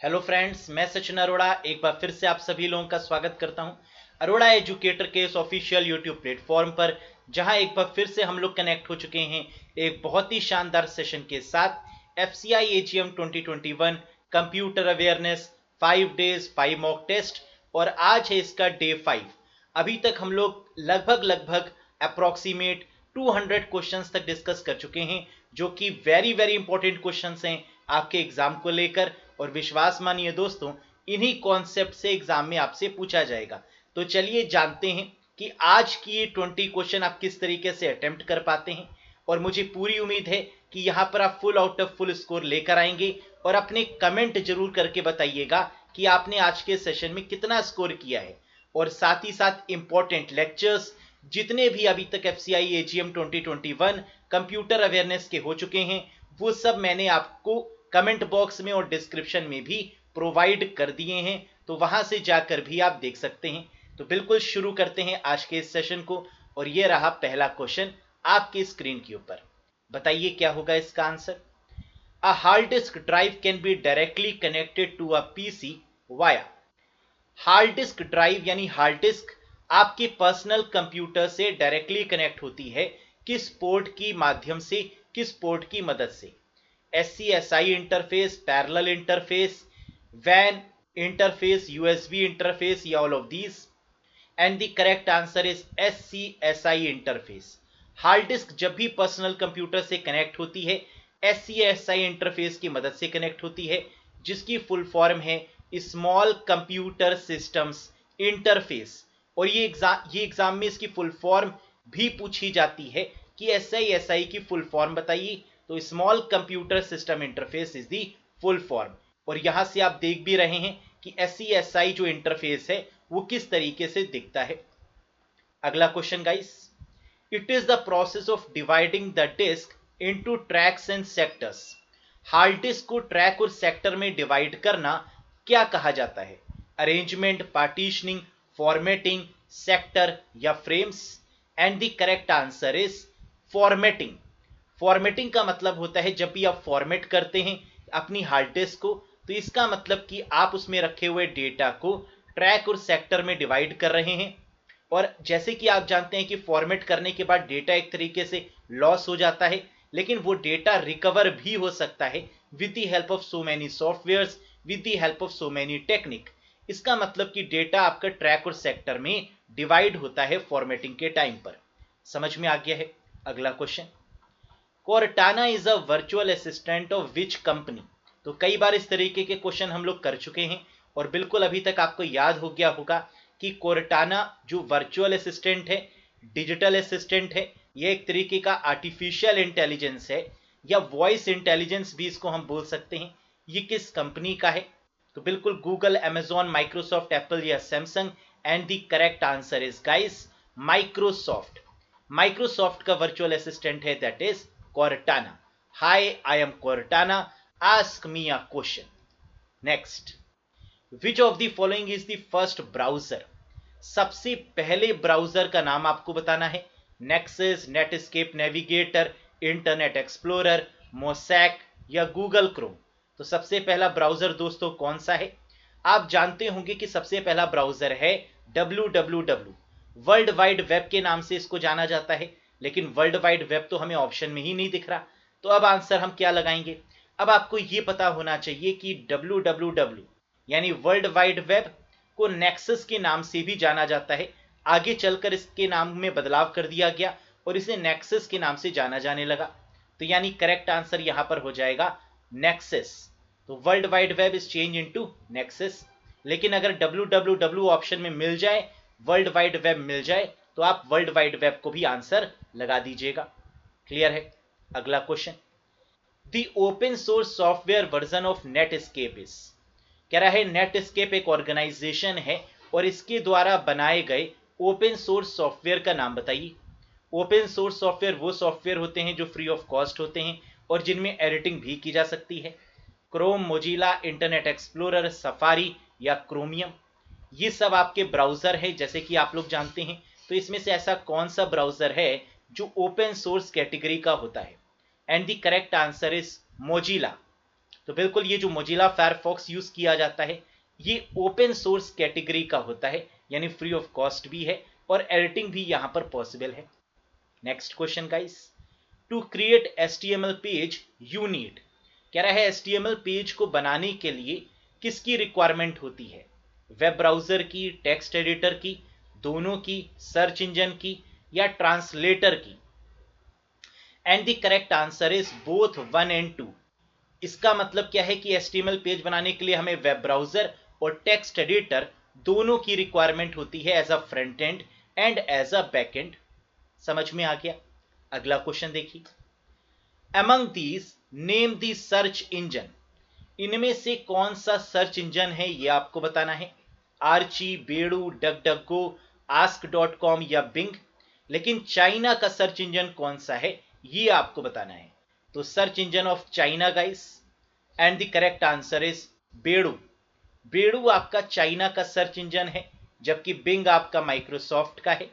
Hello friends, मैं सचिन अरोड़ा एक बार फिर से आप सभी लोगों का स्वागत करता हूं अरोड़ा एजुकेटर के इस ऑफिशियल यूट्यूब प्लेटफॉर्म पर, जहां एक बार फिर से हम लोग कनेक्ट हो चुके हैं एक बहुत ही शानदार सेशन के साथ। FCI AGM 2021 computer awareness 5 days 5 mock test, और आज है इसका डे 5। अभी तक हम लोग लगभग अप्रोक्सीमेट 200 क्वेश्चंस तक डिस्कस कर चुके हैं, जो कि वेरी वेरी इंपॉर्टेंट क्वेश्चंस हैं आपके एग्जाम को लेकर। और विश्वास मानिए दोस्तों, इन्हीं कॉन्सेप्ट से एग्जाम में आपसे पूछा जाएगा। तो चलिए जानते हैं कि आज की ये 20 क्वेश्चन आप किस तरीके से अटेम्प्ट कर पाते हैं। और मुझे पूरी उम्मीद है कि यहाँ पर आप full out of full score लेकर आएंगे, और अपने कमेंट जरूर करके बताइएगा कि आपने आज के सेशन में कितना स्कोर किया है। और साथ ही साथ इंपॉर्टेंट लेक्चर्स जितने भी अभी तक एफसीआई एजीएम 2021 कंप्यूटर अवेयरनेस के हो चुके हैं, वो सब मैंने आपको कमेंट बॉक्स में और डिस्क्रिप्शन में भी प्रोवाइड कर दिए हैं, तो वहां से जाकर भी आप देख सकते हैं। तो बिल्कुल शुरू करते हैं आज के इस सेशन को। और ये रहा पहला क्वेश्चन आपकी स्क्रीन के ऊपर। बताइए क्या होगा इसका answer. A hard disk drive can be directly connected to a PC via. Hard disk drive यानी हार्ड डिस्क आपके पर्सनल कंप्यूटर से डायरेक्टली कनेक्ट होती है। किस पोर्ट की माध्यम से, किस पोर्ट की मदद से? SCSI इंटरफेस, पैरेलल इंटरफेस, वैन इंटरफेस, USB इंटरफेस, या all of these? And the correct answer is SCSI interface. Hard disk जब भी पर्सनल कंप्यूटर से कनेक्ट होती है, SCSI इंटरफेस की मदद से कनेक्ट होती है, जिसकी फुल फॉर्म है स्मॉल कंप्यूटर सिस्टम्स इंटरफेस। और ये एग्जाम में इसकी फुल फॉर्म भी पूछी जाती है कि SCSI की फुल फॉर्म बताइए। तो small computer system interface is the full form. और यहां से आप देख भी रहे हैं कि SCSI जो इंटरफेस है वो किस तरीके से दिखता है। अगला question guys, it is the process of dividing the disk into tracks and sectors. Hard disk को ट्रैक और सेक्टर में डिवाइड करना क्या कहा जाता है? अरेंजमेंट, पार्टीशनिंग, फॉर्मेटिंग, सेक्टर, या frames? And the correct answer is formatting. Formatting का मतलब होता है जब भी आप फॉर्मेट करते हैं अपनी हार्ड डिस्क को, तो इसका मतलब कि आप उसमें रखे हुए डेटा को ट्रैक और सेक्टर में डिवाइड कर रहे हैं। और जैसे कि आप जानते हैं कि फॉर्मेट करने के बाद डेटा एक तरीके से लॉस हो जाता है, लेकिन वो डेटा रिकवर भी हो सकता है with the help of so many softwares, with the help of so many technique. इसका मतलब कि डेटा आपका ट्रैक और सेक्टर में डिवाइड होता है फॉर्मेटिंग के टाइम पर। समझ में आ गया है? अगला question, Cortana is a virtual assistant of which company? तो कई बार इस तरीके के क्वेश्चन हम लोग कर चुके हैं, और बिल्कुल अभी तक आपको याद हो गया होगा कि कोर्टाना जो वर्चुअल असिस्टेंट है, डिजिटल असिस्टेंट है, यह एक तरीके का आर्टिफिशियल इंटेलिजेंस है, या वॉइस इंटेलिजेंस भी इसको हम बोल सकते हैं। ये किस कंपनी का है? तो बिल्कुल गूगल, अमेजॉन, माइक्रोसॉफ्ट, एप्पल या Samsung. And the correct answer is guys Microsoft. Microsoft का वर्चुअल असिस्टेंट है, that is Cortana. Hi, I am Cortana. Ask me a question. Next. Which of the following is the first browser? सबसे पहले browser का नाम आपको बताना है। Nexus, Netscape, navigator, internet explorer, mosaic, या गूगल क्रोम? तो सबसे पहला ब्राउजर दोस्तों कौन सा है? आप जानते होंगे कि सबसे पहला ब्राउजर है www। वर्ल्ड वाइड वेब के नाम से इसको जाना जाता है, लेकिन वर्ल्ड वाइड वेब तो हमें ऑप्शन में ही नहीं दिख रहा। तो अब आंसर हम क्या लगाएंगे? अब आपको यह पता होना चाहिए कि www यानी वर्ल्ड वाइड वेब को नेक्सस के नाम से भी जाना जाता है। आगे चलकर इसके नाम में बदलाव कर दिया गया और इसे नेक्सस के नाम से जाना जाने लगा। तो यानी करेक्ट आंसर यहां पर हो जाएगा नेक्सस। तो world wide web is change into nexus. लेकिन अगर www ऑप्शन में मिल जाए, वर्ल्ड वाइड वेब मिल जाए, तो आप वर्ल्ड वाइड वेब को भी आंसर लगा दीजिएगा। क्लियर है? अगला question, the open source software version of Netscape is? कह रहा है नेटस्केप एक ऑर्गेनाइजेशन है, और इसके द्वारा बनाए गए ओपन सोर्स सॉफ्टवेयर का नाम बताइए। ओपन सोर्स सॉफ्टवेयर वो सॉफ्टवेयर होते हैं जो फ्री ऑफ कॉस्ट होते हैं और जिनमें एडिटिंग भी की जा सकती है। Chrome, Mozilla, internet explorer, safari, या क्रोमियम? ये सब आपके ब्राउजर है जैसे कि आप लोग जानते हैं। तो इसमें से ऐसा कौन सा ब्राउजर है जो ओपन सोर्स कैटेगरी का होता है? And the correct answer is Mozilla. तो बिल्कुल ये जो मोजिला फायरफॉक्स यूज किया जाता है ये ओपन सोर्स कैटेगरी का होता है, यानी फ्री ऑफ कॉस्ट भी है और एडिटिंग भी यहां पर पॉसिबल है। Next question guys, to create HTML page you need, कह रहा है HTML पेज को बनाने के लिए किसकी रिक्वायरमेंट होती है? वेब ब्राउजर की, टेक्स्ट एडिटर की, दोनों की, सर्च इंजन की या ट्रांसलेटर की? And the correct answer is both 1 and 2। इसका मतलब क्या है कि HTML पेज बनाने के लिए हमें वेब ब्राउजर और टेक्स्ट एडिटर दोनों की रिक्वायरमेंट होती है, as a front end and as a back end. समझ में आ गया? अगला क्वेश्चन देखिए, among these name the search engine, इनमें से कौन सा सर्च इंजन है ये आपको बताना है। आर्ची, बेडू, डक डक गो, ask.com या बिंग। लेकिन चाइना का सर्च इंजन कौन सा है ये आपको बताना है। तो search engine of China guys, and the correct answer is Baidu. Baidu आपका चाइना का सर्च इंजन है, जबकि बिंग आपका माइक्रोसॉफ्ट का है।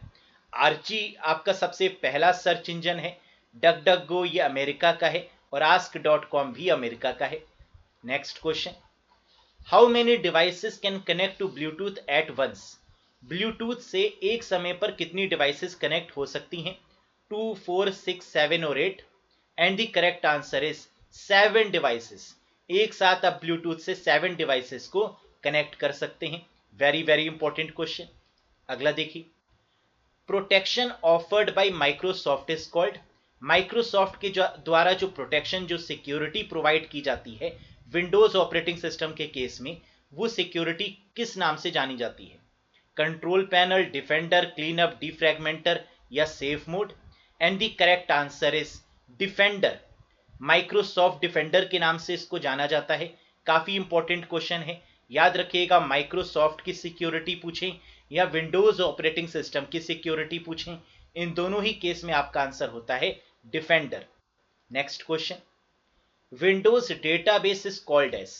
आर्ची आपका सबसे पहला सर्च इंजन है। डक डक गो ये अमेरिका का है और ask.com भी अमेरिका का है। Next question, how many devices can connect to Bluetooth at once, Bluetooth से एक समय पर कितनी डिवाइसेस कनेक्ट हो सकती हैं? 2, 4, 6, 7 और 8। And the correct answer is 7 devices. एक साथ आप ब्लूटूथ से 7 डिवाइसेस को कनेक्ट कर सकते हैं। Very very important question. अगला देखिए, protection offered by Microsoft is called, Microsoft के द्वारा जो प्रोटेक्शन, जो सिक्योरिटी प्रोवाइड की जाती है विंडोज ऑपरेटिंग सिस्टम के केस में, वो सिक्योरिटी किस नाम से जानी जाती है? Control panel, defender, cleanup, defragmenter या safe mode? And the correct answer is defender. Microsoft defender के नाम से इसको जाना जाता है। काफी इंपॉर्टेंट क्वेश्चन है, याद रखिएगा। माइक्रोसॉफ्ट की सिक्योरिटी पूछें या विंडोज ऑपरेटिंग सिस्टम की सिक्योरिटी पूछें, इन दोनों ही केस में आपका आंसर होता है Defender. Next question, Windows database is called as,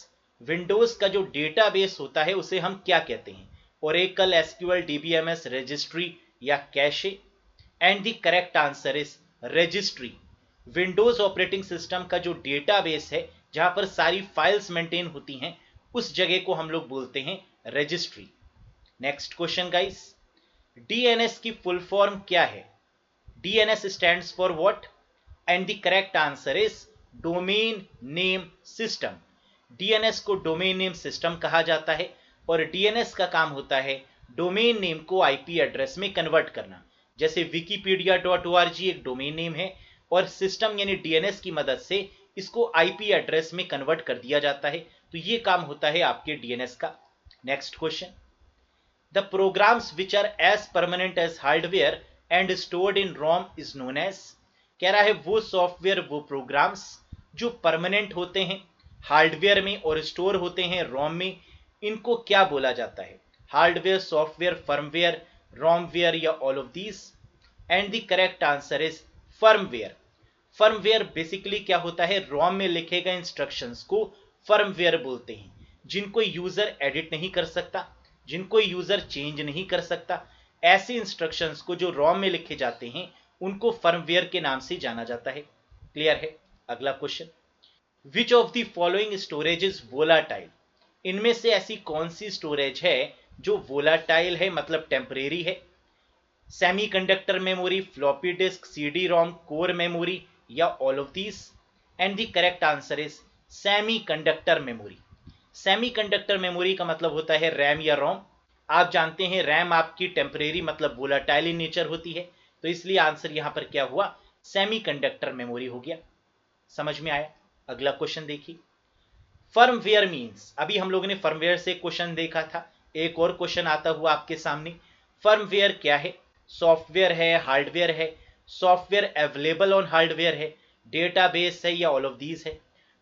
Windows का जो डेटाबेस होता है उसे हम क्या कहते हैं? ओरेकल, एसक्यूएल, डीबीएमएस, रजिस्ट्री या cache? And the correct answer is registry. Windows operating system का जो डेटाबेस है, जहां पर सारी फाइल्स मेंटेन होती हैं, उस जगह को हम लोग बोलते हैं registry. Next question guys, DNS की फुल फॉर्म क्या है? DNS stands for what? And the correct answer is domain name system. DNS को डोमेन नेम सिस्टम कहा जाता है और डीएनएस का काम होता है डोमेन नेम को आईपी एड्रेस में कन्वर्ट करना। जैसे wikipedia.org एक डोमेन नेम है और सिस्टम यानी डीएनएस की मदद से इसको आईपी एड्रेस में कन्वर्ट कर दिया जाता है। तो ये काम होता है आपके डीएनएस का। Next question, the programs which are as permanent as hardware and stored in ROM is known as, कह रहा है वो सॉफ्टवेयर, वो प्रोग्राम्स जो परमानेंट होते हैं हार्डवेयर में और स्टोर होते हैं रोम में, इनको क्या बोला जाता है? हार्डवेयर, सॉफ्टवेयर, फर्मवेयर, रोमवेयर या all of these? And the correct answer is firmware. Firmware basically क्या होता है? रोम में लिखे गए इंस्ट्रक्शंस को फर्मवेयर बोलते हैं, जिनको यूजर एडिट नहीं कर सकता, जिनको यूजर चेंज नहीं कर सकता। ऐसे इंस्ट्रक्शंस को जो रोम में लिखे जाते हैं उनको फर्मवेयर के नाम से जाना जाता है। क्लियर है? अगला question, which of the following storage is volatile, इनमें से ऐसी कौन सी स्टोरेज है जो वोलाटाइल है, मतलब टेम्परेरी है? Semiconductor memory, floppy disk, CD ROM, core memory या all of these? And the correct answer is semiconductor memory. Semiconductor memory का मतलब होता है रैम या रोम। आप जानते हैं रैम आपकी टेम्परेरी मतलब वोलाटाइल इन नेचर होती है, तो इसलिए आंसर यहां पर क्या हुआ? सेमीकंडक्टर मेमोरी हो गया। समझ में आया? अगला क्वेश्चन देखिए, फर्मवेयर मींस, अभी हम लोगों ने फर्मवेयर से क्वेश्चन देखा था, एक और क्वेश्चन आता हुआ आपके सामने। फर्मवेयर क्या है? सॉफ्टवेयर है, हार्डवेयर है? सॉफ्टवेयर अवेलेबल ऑन हार्डवेयर है, डेटाबेस है या ऑल ऑफ दीज है?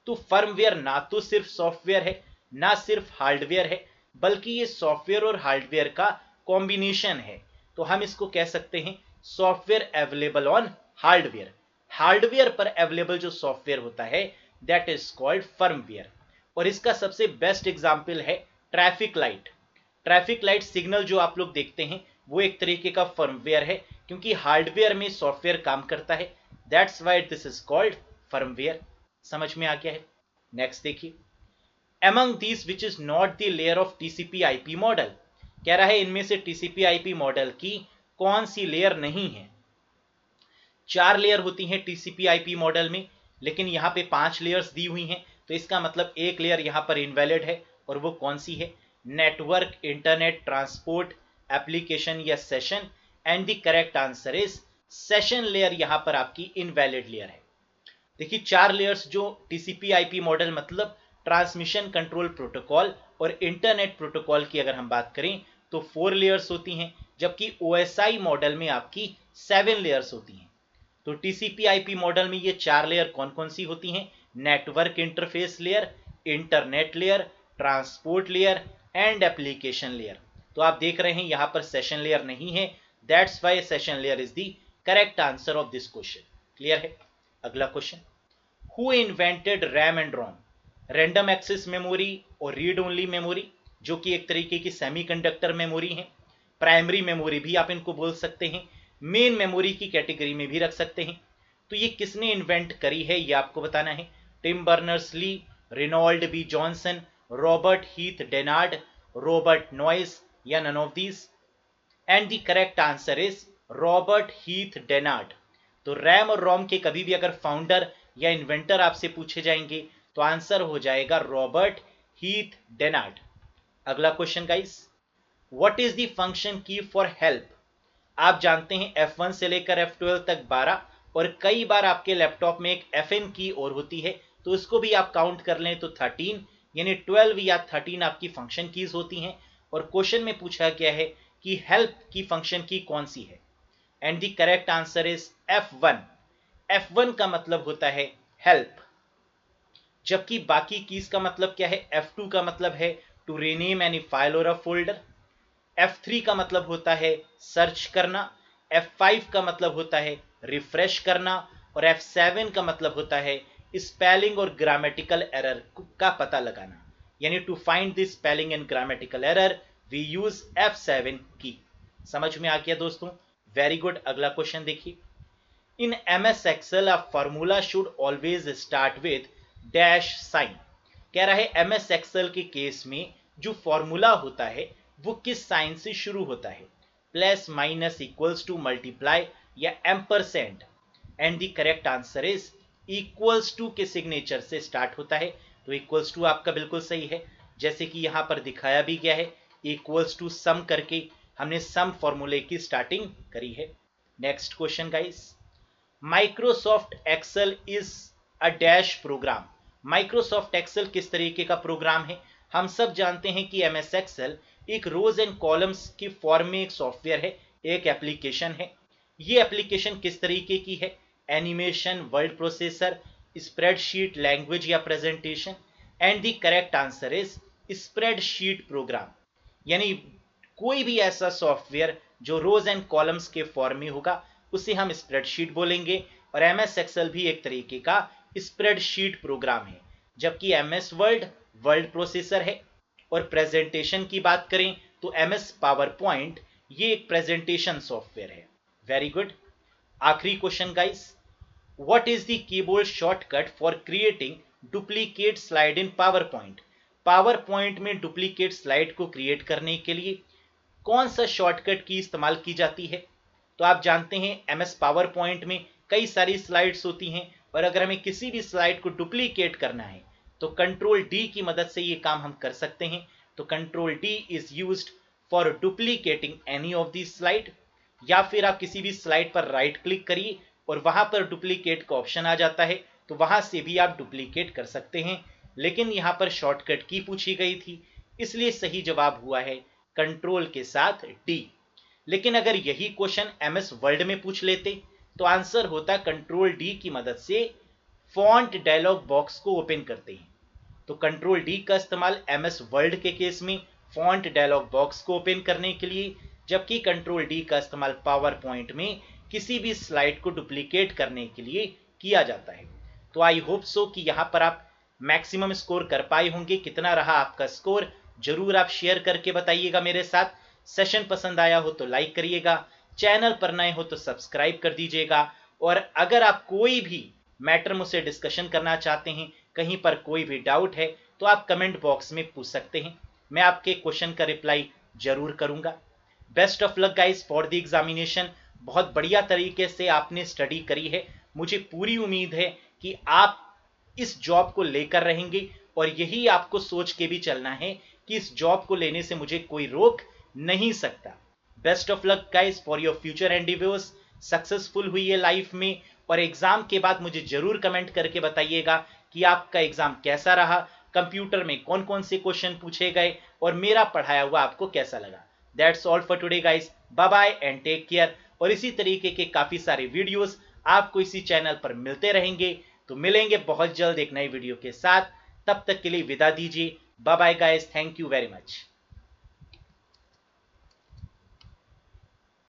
तो फर्मवेयर ना तो सिर्फ सॉफ्टवेयर है ना सिर्फ हार्डवेयर है, बल्कि ये सॉफ्टवेयर और हार्डवेयर का कॉम्बिनेशन है। तो हम इसको कह सकते हैं software available on hardware. Hardware पर अवेलेबल जो सॉफ्टवेयर होता है दैट इज कॉल्ड फर्मवेयर। और इसका सबसे बेस्ट एग्जांपल है traffic light. Traffic light signal जो आप लोग देखते हैं वो एक तरीके का फर्मवेयर है, क्योंकि हार्डवेयर में सॉफ्टवेयर काम करता है। That's why this is called firmware. समझ में आ गया है? नेक्स्ट देखिए, among these which is not the layer of TCP IP model, कह रहा है इनमें से TCP IP मॉडल की कौन सी लेयर नहीं है। 4 लेयर होती हैं TCP IP मॉडल में, लेकिन यहाँ पे 5 लेयर्स दी हुई हैं, तो इसका मतलब एक लेयर यहाँ पर इनवैलिड है, और वो कौन सी है? नेटवर्क, इंटरनेट, ट्रांसपोर्ट, एप्लीकेशन या session, and the correct answer is session layer यहाँ पर आपकी इनवैलिड लेयर है। देखिए 4 लेयर्स जो TCP IP मॉडल मतलब ट्रांसमिशन कंट्रोल प्रोटोकॉल और इंटरनेट प्रोटोकॉल की अगर हम बात करें तो 4 लेयर्स होती हैं, जबकि OSI मॉडल में आपकी 7 लेयर्स होती हैं। तो TCP IP मॉडल में ये 4 लेयर कौन कौन सी होती हैं? Network interface layer, internet layer, transport layer and application layer. तो आप देख रहे हैं यहां पर सेशन लेयर नहीं है, that's why session layer is the correct answer of this question. Clear है? अगला question, who invented RAM and ROM? Random access memory और रीड ओनली मेमोरी, जो कि एक तरीके की सेमीकंडक्टर मेमोरी है। प्राइमरी मेमोरी भी आप इनको बोल सकते हैं, मेन मेमोरी की कैटेगरी में भी रख सकते हैं। तो ये किसने इन्वेंट करी है ये आपको बताना है। Tim Berners Lee, Reynold B Johnson, Robert Heath Dennard, Robert Noyce या none of these? And the correct answer is Robert Heath Dennard. तो रैम और रोम के कभी भी अगर फाउंडर या इन्वेंटर आपसे पूछे जाएंगे तो आंसर हो जाएगा रॉबर्ट हीथ डेनार्ड। अगला question guys, what is the function key for help? आप जानते हैं F1 से लेकर F12 तक 12, और कई बार आपके लैपटॉप में एक FN की और होती है, तो इसको भी आप काउंट कर लें तो 13, यानी 12 या 13 आपकी फंक्शन कीज होती हैं। और क्वेश्चन में पूछा गया है कि हेल्प की फंक्शन की कौन सी है, and the correct answer is F1। F1 का मतलब होता है हेल्प, जबकि बाकी कीज का मतलब क्या है? F2 का मतलब है टू रीनेम एनी फाइल और अ फोल्डर, F3 का मतलब होता है सर्च करना, F5 का मतलब होता है रिफ्रेश करना, और F7 का मतलब होता है स्पेलिंग और ग्रामेटिकल एरर का पता लगाना, यानी to find the spelling and grammatical error we use F7 key. समझ में आ गया दोस्तों? Very good. अगला क्वेश्चन देखिए, इन MS Excel a formula should always start with dash sign. कह रहा है MS Excel के केस में जो फॉर्मूला होता है वो किस साइन से शुरू होता है? Plus, minus, equals to, multiply या ampersand? And the correct answer is equals to के सिग्नेचर से स्टार्ट होता है। तो इक्वल्स टू आपका बिल्कुल सही है, जैसे कि यहां पर दिखाया भी गया है, इक्वल्स टू सम करके हमने सम फॉर्मूले की स्टार्टिंग करी है। Next question guys, Microsoft Excel is a dash program. Microsoft Excel किस तरीके का प्रोग्राम है? हम सब जानते हैं कि MS Excel एक रोज एंड कॉलम्स की फॉर्म में एक सॉफ्टवेयर है, एक एप्लीकेशन है। ये एप्लीकेशन किस तरीके की है? Animation, word processor, spreadsheet, language या presentation? And the correct answer is spreadsheet program, यानी कोई भी ऐसा सॉफ्टवेयर जो रोज एंड कॉलम्स के फॉर्म में होगा उसे हम स्प्रेडशीट बोलेंगे। और MS Excel भी एक तरीके का स्प्रेडशीट प्रोग्राम है, जबकि MS वर्ड वर्ड प्रोसेसर है। और प्रेजेंटेशन की बात करें तो MS पावर पॉइंट ये एक प्रेजेंटेशन सॉफ्टवेयर है। Very good. आखिरी question guys, what is the keyboard shortcut for creating duplicate slide in PowerPoint? PowerPoint में डुप्लीकेट स्लाइड को क्रिएट करने के लिए कौन सा शॉर्टकट की इस्तेमाल की जाती है? तो आप जानते हैं MS पावर पॉइंट में कई सारी स्लाइड्स होती हैं, और अगर हमें किसी भी स्लाइड को डुप्लीकेट करना है तो कंट्रोल D की मदद से ये काम हम कर सकते हैं। तो control D is used for duplicating any of the slide. या फिर आप किसी भी स्लाइड पर राइट क्लिक करिए और वहां पर डुप्लीकेट का ऑप्शन आ जाता है, तो वहां से भी आप डुप्लीकेट कर सकते हैं। लेकिन यहां पर शॉर्टकट की पूछी गई थी, इसलिए सही जवाब हुआ है कंट्रोल के साथ D। लेकिन अगर यही क्वेश्चन MS वर्ड में पूछ लेते तो आंसर होता कंट्रोल D की मदद से फॉन्ट डायलॉग बॉक्स को ओपन करते हैं। तो कंट्रोल D का इस्तेमाल MS वर्ड के केस में फॉन्ट डायलॉग बॉक्स को ओपन करने के लिए, जबकि कंट्रोल D का इस्तेमाल पावर पॉइंट में किसी भी स्लाइड को डुप्लीकेट करने के लिए किया जाता है। तो आई होप सो कि यहां पर आप मैक्सिमम स्कोर कर पाए होंगे। कितना रहा आपका स्कोर जरूर आप शेयर करके बताइएगा मेरे साथ। सेशन पसंद आया हो तो लाइक करिएगा, चैनल पर नए हो तो सब्सक्राइब कर दीजिएगा। और अगर आप कोई भी मैटर मुझसे डिस्कशन करना चाहते हैं कहीं पर कोई भी डाउट है तो आप कमेंट बॉक्स में पूछ सकते हैं, मैं आपके क्वेश्चन का रिप्लाई जरूर करूंगा। Best of luck guys for the examination. बहुत बढ़िया तरीके से आपने स्टडी करी है, मुझे पूरी उम्मीद है कि आप इस जॉब को लेकर रहेंगे और यही आपको सोच के भी चलना है कि इस जॉब को लेने से मुझे कोई रोक नहीं सकता। Best of luck guys for your future endeavours. Successful हुई है लाइफ में, और एग्जाम के बाद मुझे जरूर कमेंट करके बताइएगा कि आपका एग्जाम कैसा रहा, कंप्यूटर में कौन कौन से क्वेश्चन पूछे गए और मेरा पढ़ाया हुआ आपको कैसा लगा। That's all for today guys, bye bye and take care. और इसी तरीके के काफी सारे वीडियोस आपको इसी चैनल पर मिलते रहेंगे, तो मिलेंगे बहुत जल्द एक नए वीडियो के साथ। तब तक के लिए विदा दीजिए, bye bye guys, thank you very much.